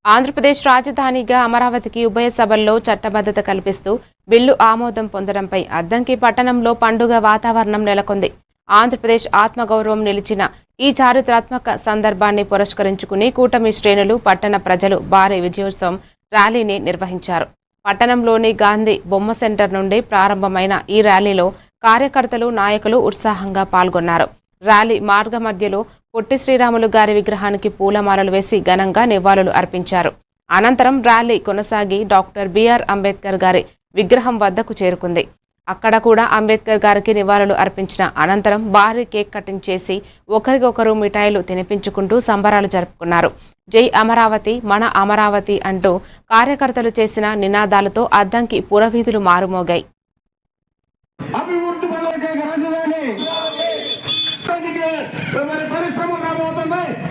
ఆంధ్రప్రదేశ్ రాజధానిగా అమరావతికి ఉభయ సభల్లో చట్టబద్ధత కల్పిస్తూ బిల్లు ఆమోదం పొందడంపై అద్దంకి పట్టణంలో పండుగ వాతావరణం నెలకొంది. ఆంధ్రప్రదేశ్ ఆత్మగౌరవం నిలిచిన ఈ చారిత్రాత్మక సందర్భాన్ని పురస్కరించుకుని కూటమి శ్రేణులు, పట్టణ ప్రజలు భారీ విజయోత్సవం ర్యాలీని నిర్వహించారు. పట్టణంలోని గాంధీ బొమ్మ సెంటర్ నుండి ప్రారంభమైన ఈ ర్యాలీలో కార్యకర్తలు, నాయకులు ఉత్సాహంగా పాల్గొన్నారు. ర్యాలీ మార్గ మధ్యలో పొట్టి శ్రీరాములు గారి విగ్రహానికి పూలమాలలు వేసి ఘనంగా నివాళులు అర్పించారు. అనంతరం ర్యాలీ కొనసాగి డాక్టర్ బిఆర్ అంబేద్కర్ గారి విగ్రహం వద్దకు చేరుకుంది. అక్కడ కూడా అంబేద్కర్ గారికి నివాళులు అర్పించిన అనంతరం భారీ కేక్ కటింగ్ చేసి ఒకరికొకరు మిఠాయిలు తినిపించుకుంటూ సంబరాలు జరుపుకున్నారు. జై అమరావతి, మన అమరావతి అంటూ కార్యకర్తలు చేసిన నినాదాలతో అద్దంకి పురవీధులు మారుమోగాయి.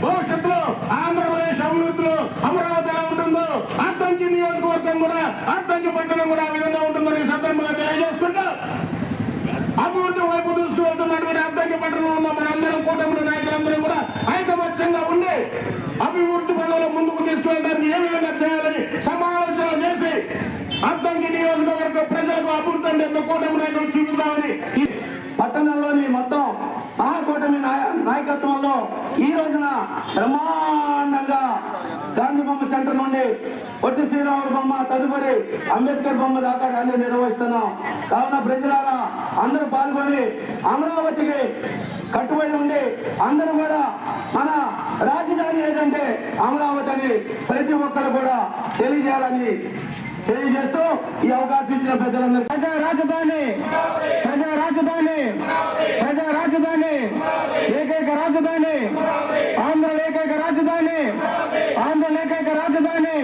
భవిష్యత్తులో ఆంధ్రప్రదేశ్ అభివృద్ధిలో అమరావతి ఎలా ఉంటుందో అద్దంకి నియోజకవర్గం కూడా, అద్దంకి పట్టణం కూడా ఆ విధంగా ఉంటుందని సందర్భంగా తెలియజేసుకుంటూ అభివృద్ధి వైపు దూసుకువెళ్తున్నటువంటి అద్దంకి పట్టణంలో ఉన్న మనందరం, కూటమి నాయకులందరం కూడా ఐకమత్యంగా ఉండి అభివృద్ధి పనులను ముందుకు తీసుకువెళ్ళడానికి ఏ విధంగా చేయాలని సమాలోచనలు చేసి అద్దంకి నియోజకవర్గ ప్రజలకు అభివృద్ధి అంటే కూటమి నాయకులు చూపిద్దామని పట్టణంలోని మొత్తం మహాకూటమి నాయకత్వంలో ఈ రోజున బ్రహ్మాండంగా గాంధీ బొమ్మ సెంటర్ నుండి పొట్టి శ్రీరాములు బొమ్మ, తదుపరి అంబేద్కర్ బొమ్మ దాకా ర్యాలీ నిర్వహిస్తున్నాం. కావున ప్రజలారా అందరూ పాల్గొని అమరావతికి కట్టుబడి ఉండి అందరూ కూడా మన రాజధాని ఏదంటే అమరావతి అని ప్రతి ఒక్కరు కూడా తెలియజేయాలని తెలియజేస్తూ ఈ అవకాశం ఇచ్చిన పెద్దలందరూ ప్రజా రాజధాని, ప్రజా రాజధాని, ప్రజా రాజధాని, ఏకైక రాజధాని, ఆంధ్ర ఏకైక రాజధాని, ఆంధ్ర ఏకైక రాజధాని.